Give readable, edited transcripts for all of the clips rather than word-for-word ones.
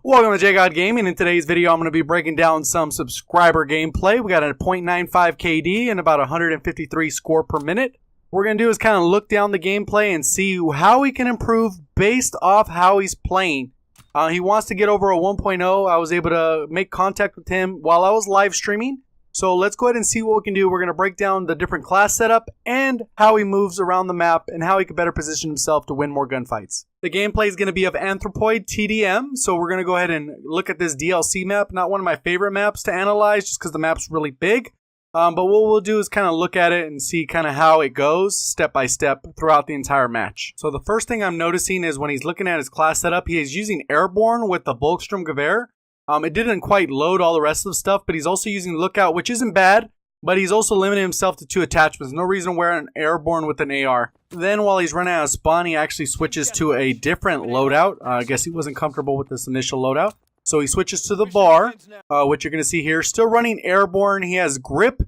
Welcome to JGod Gaming. In today's video, I'm going to be breaking down some subscriber gameplay. We got a 0.95 KD and about 153 score per minute. What we're going to do is kind of look down the gameplay and see how he can improve based off how he's playing. He wants to get over a 1.0. I was able to make contact with him while I was live streaming. So let's go ahead and see what we can do. We're going to break down the different class setup and how he moves around the map and how he can better position himself to win more gunfights. The gameplay is going to be of Anthropoid TDM. So we're going to go ahead and look at this DLC map. Not one of my favorite maps to analyze just because the map's really big. But what we'll do is kind of look at it and see kind of how it goes step by step throughout the entire match. So the first thing I'm noticing is when he's looking at his class setup, he is using Airborne with the Volkstrom Gewehr. It didn't quite load all the rest of the stuff, but he's also using Lookout, which isn't bad, but he's also limiting himself to 2 attachments. No reason to wear an Airborne with an AR. Then while he's running out of spawn, he actually switches to a different loadout. I guess he wasn't comfortable with this initial loadout. So he switches to the bar, which you're going to see here. Still running Airborne. He has grip,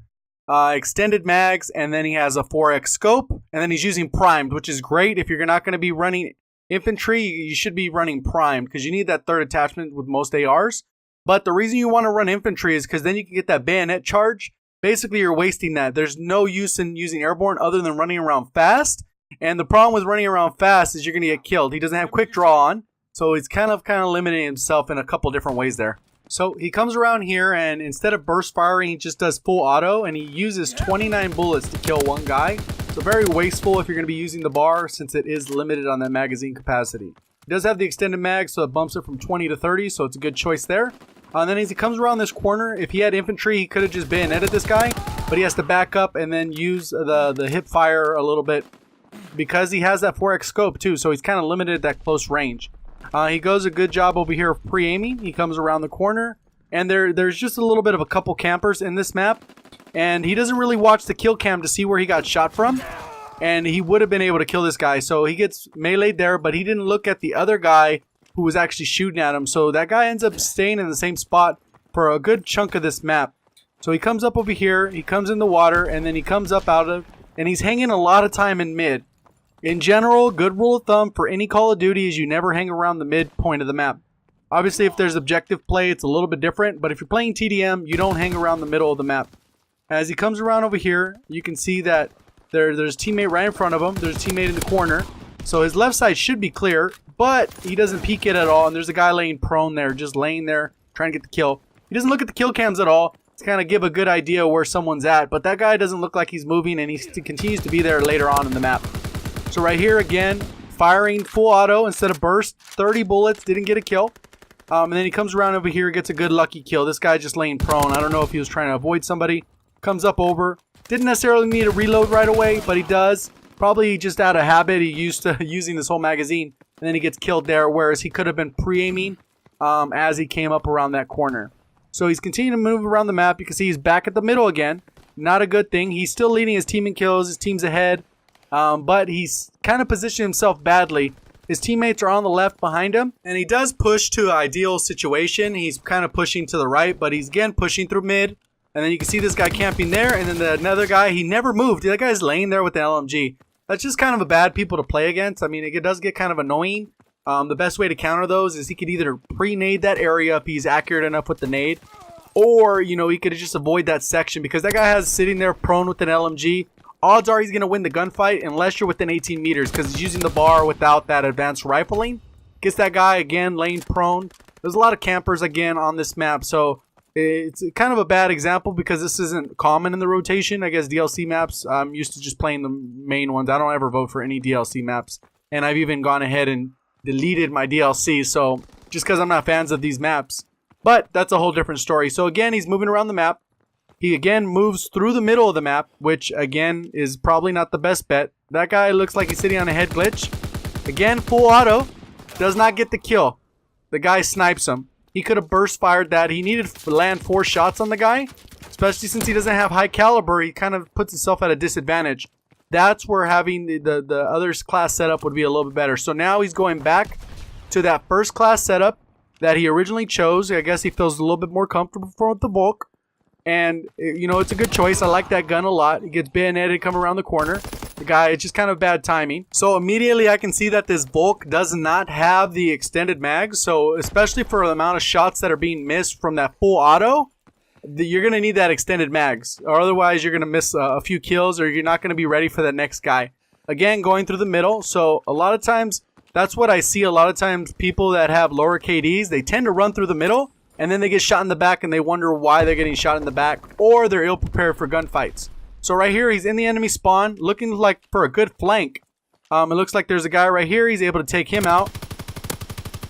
extended mags, and then he has a 4x scope. And then he's using primed, which is great. If you're not going to be running infantry, you should be running primed because you need that third attachment with most ARs. But the reason you want to run infantry is because then you can get that bayonet charge. Basically, you're wasting that. There's no use in using Airborne other than running around fast. And the problem with running around fast is you're going to get killed. He doesn't have quick draw on. So he's kind of limiting himself in a couple different ways there. So he comes around here and instead of burst firing, he just does full auto. And he uses 29 bullets to kill one guy. So very wasteful if you're going to be using the bar since it is limited on that magazine capacity. He does have the extended mag, so it bumps it from 20 to 30, so it's a good choice there. And then as he comes around this corner, if he had infantry, he could have just bayoneted this guy, but he has to back up and then use the hip fire a little bit because he has that 4x scope too, so he's kind of limited at that close range. He goes a good job over here of pre-aiming. He comes around the corner, and there's just a little bit of a couple campers in this map, and he doesn't really watch the kill cam to see where he got shot from. And he would have been able to kill this guy. So he gets meleeed there, but he didn't look at the other guy who was actually shooting at him. So that guy ends up staying in the same spot for a good chunk of this map. So he comes up over here, he comes in the water, and then he comes up out of, and he's hanging a lot of time in mid. In general, good rule of thumb for any Call of Duty is you never hang around the mid point of the map. Obviously, if there's objective play, it's a little bit different, but if you're playing TDM, you don't hang around the middle of the map. As he comes around over here, you can see that there's a teammate right in front of him. There's a teammate in the corner. So his left side should be clear, but he doesn't peek it at all. And there's a guy laying prone there, just laying there, trying to get the kill. He doesn't look at the kill cams at all to kind of give a good idea where someone's at. But that guy doesn't look like he's moving, and he continues to be there later on in the map. So right here, again, firing full auto instead of burst. 30 bullets, didn't get a kill. And then he comes around over here, gets a good lucky kill. This guy just laying prone. I don't know if he was trying to avoid somebody. Comes up over. Didn't necessarily need to reload right away, but he does. Probably just out of habit, he used to using this whole magazine, and then he gets killed there, whereas he could have been pre-aiming as he came up around that corner. So he's continuing to move around the map. You can see he's back at the middle again. Not a good thing. He's still leading his team in kills. His team's ahead, but he's kind of positioned himself badly. His teammates are on the left behind him, and he does push to an ideal situation. He's kind of pushing to the right, but he's again pushing through mid. And then you can see this guy camping there, and then another guy, he never moved. That guy's laying there with the LMG. That's just kind of a bad people to play against. I mean, it does get kind of annoying. The best way to counter those is he could either pre-nade that area if he's accurate enough with the nade, or, you know, he could just avoid that section because that guy has sitting there prone with an LMG. Odds are he's going to win the gunfight unless you're within 18 meters because he's using the bar without that advanced rifling. Gets that guy, again, laying prone. There's a lot of campers, again, on this map, so it's kind of a bad example because this isn't common in the rotation. I guess DLC maps, I'm used to just playing the main ones. I don't ever vote for any DLC maps. And I've even gone ahead and deleted my DLC, so just because I'm not fans of these maps. But that's a whole different story. So again, he's moving around the map. He again moves through the middle of the map, which again is probably not the best bet. That guy looks like he's sitting on a head glitch. Again, full auto. Does not get the kill. The guy snipes him. He could have burst fired that. He needed to land 4 shots on the guy. Especially since he doesn't have high caliber, he kind of puts himself at a disadvantage. That's where having the other class setup would be a little bit better. So now he's going back to that first class setup that he originally chose. I guess he feels a little bit more comfortable with the bulk. And, you know, it's a good choice. I like that gun a lot. He gets bayoneted, come around the corner. The guy, it's just kind of bad timing. So immediately I can see that this Volk does not have the extended mag. So especially for the amount of shots that are being missed from that full auto, you're going to need that extended mags. Or otherwise you're going to miss a few kills, or you're not going to be ready for the next guy. Again, going through the middle. So a lot of times, that's what I see. A lot of times people that have lower KDs, they tend to run through the middle, and then they get shot in the back and they wonder why they're getting shot in the back, or they're ill prepared for gunfights. So right here, he's in the enemy spawn, looking like for a good flank. It looks like there's a guy right here. He's able to take him out.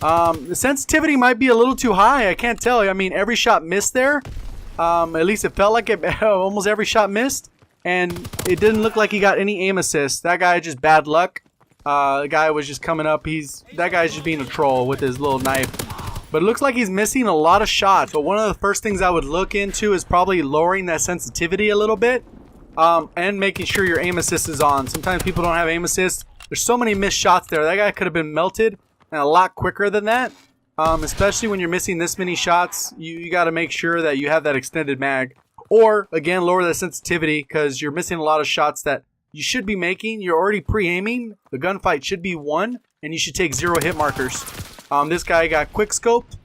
The sensitivity might be a little too high. I can't tell. I mean, every shot missed there. At least it felt like it. Almost every shot missed. And it didn't look like he got any aim assist. That guy just bad luck. The guy was just coming up. That guy's just being a troll with his little knife. But it looks like he's missing a lot of shots. But one of the first things I would look into is probably lowering that sensitivity a little bit. And making sure your aim assist is on. Sometimes people don't have aim assist. There's so many missed shots there. That guy could have been melted and a lot quicker than that. Especially when you're missing this many shots, you got to make sure that you have that extended mag. Or, again, lower the sensitivity because you're missing a lot of shots that you should be making. You're already pre-aiming. The gunfight should be won, and you should take 0 hit markers. This guy got quick scoped.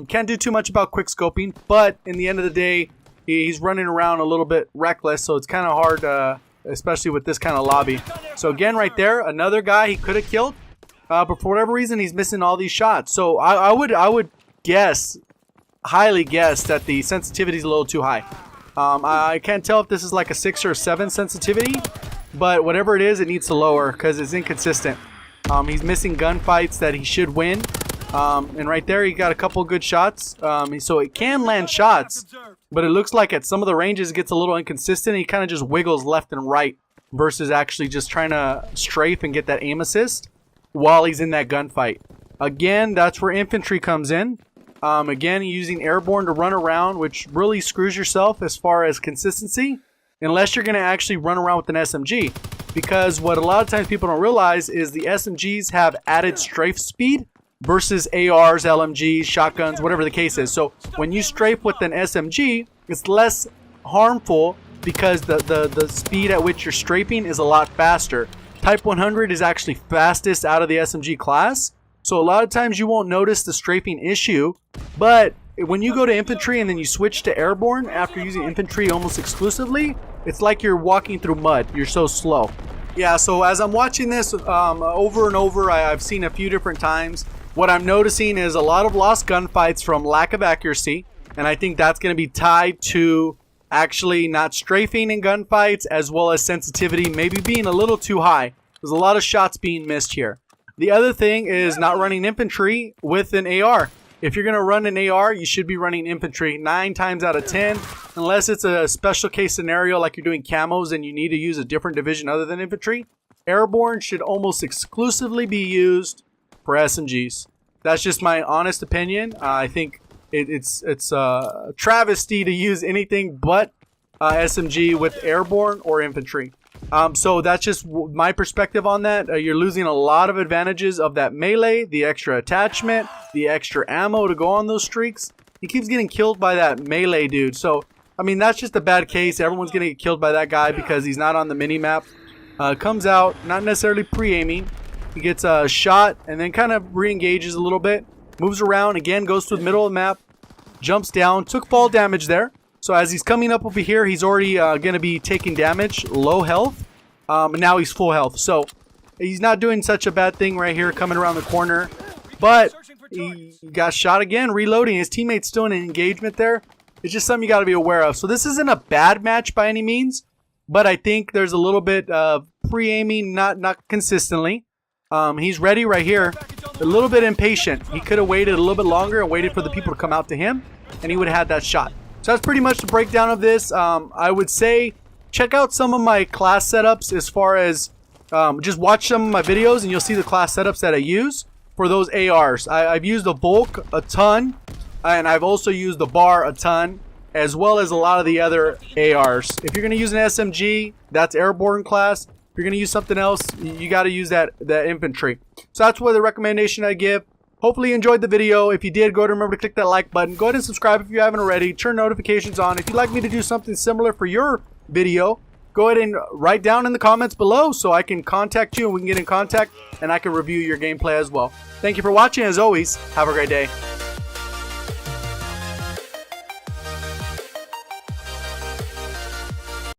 Can't do too much about quick scoping, but in the end of the day, he's running around a little bit reckless, so it's kind of hard, especially with this kind of lobby. So again, right there, another guy he could have killed, but for whatever reason, he's missing all these shots. So I would guess, highly guess, that the sensitivity is a little too high. I can't tell if this is like a 6 or 7 sensitivity, but whatever it is, it needs to lower because it's inconsistent. He's missing gunfights that he should win. And right there, he got a couple good shots. So it can land shots, but it looks like at some of the ranges it gets a little inconsistent. He kind of just wiggles left and right versus actually just trying to strafe and get that aim assist while he's in that gunfight. Again, that's where infantry comes in. Again, using airborne to run around, which really screws yourself as far as consistency, unless you're going to actually run around with an SMG. Because what a lot of times people don't realize is the SMGs have added strafe speed versus ARs, LMGs, shotguns, whatever the case is. So when you strafe with an SMG, it's less harmful because the speed at which you're strafing is a lot faster. Type 100 is actually fastest out of the SMG class. So a lot of times you won't notice the strafing issue, but when you go to infantry and then you switch to airborne after using infantry almost exclusively, it's like you're walking through mud. You're so slow. Yeah, so as I'm watching this over and over, I've seen a few different times. What I'm noticing is a lot of lost gunfights from lack of accuracy, and I think that's going to be tied to actually not strafing in gunfights as well as sensitivity maybe being a little too high. There's a lot of shots being missed here. The other thing is not running infantry with an AR. If you're going to run an AR, you should be running infantry 9 times out of 10, unless it's a special case scenario like you're doing camos and you need to use a different division other than infantry. Airborne should almost exclusively be used for SMGs. That's just my honest opinion. I think it's a travesty to use anything but SMG with airborne or infantry. So that's just my perspective on that. You're losing a lot of advantages of that melee, the extra attachment, the extra ammo to go on those streaks. He keeps getting killed by that melee dude. So, I mean, that's just a bad case. Everyone's going to get killed by that guy because he's not on the mini-map. Comes out, not necessarily pre-aiming. He gets a shot and then kind of re-engages a little bit. Moves around, again, goes to the middle of the map. Jumps down, took fall damage there. So as he's coming up over here, he's already going to be taking damage, low health. And now he's full health. So he's not doing such a bad thing right here, coming around the corner. But he got shot again, reloading. His teammate's still in an engagement there. It's just something you got to be aware of. So this isn't a bad match by any means. But I think there's a little bit of pre-aiming, not consistently. He's ready right here. A little bit impatient. He could have waited a little bit longer and waited for the people to come out to him. And he would have had that shot. So that's pretty much the breakdown of this. I would say check out some of my class setups as far as just watch some of my videos and you'll see the class setups that I use for those ARs. I've used the Volk a ton and I've also used the Bar a ton as well as a lot of the other ARs. If you're going to use an SMG, that's airborne class. If you're going to use something else, you got to use that infantry. So that's what the recommendation I give. Hopefully you enjoyed the video. If you did, go ahead and remember to click that like button. Go ahead and subscribe if you haven't already. Turn notifications on. If you'd like me to do something similar for your video, go ahead and write down in the comments below so I can contact you and we can get in contact and I can review your gameplay as well. Thank you for watching. As always, have a great day.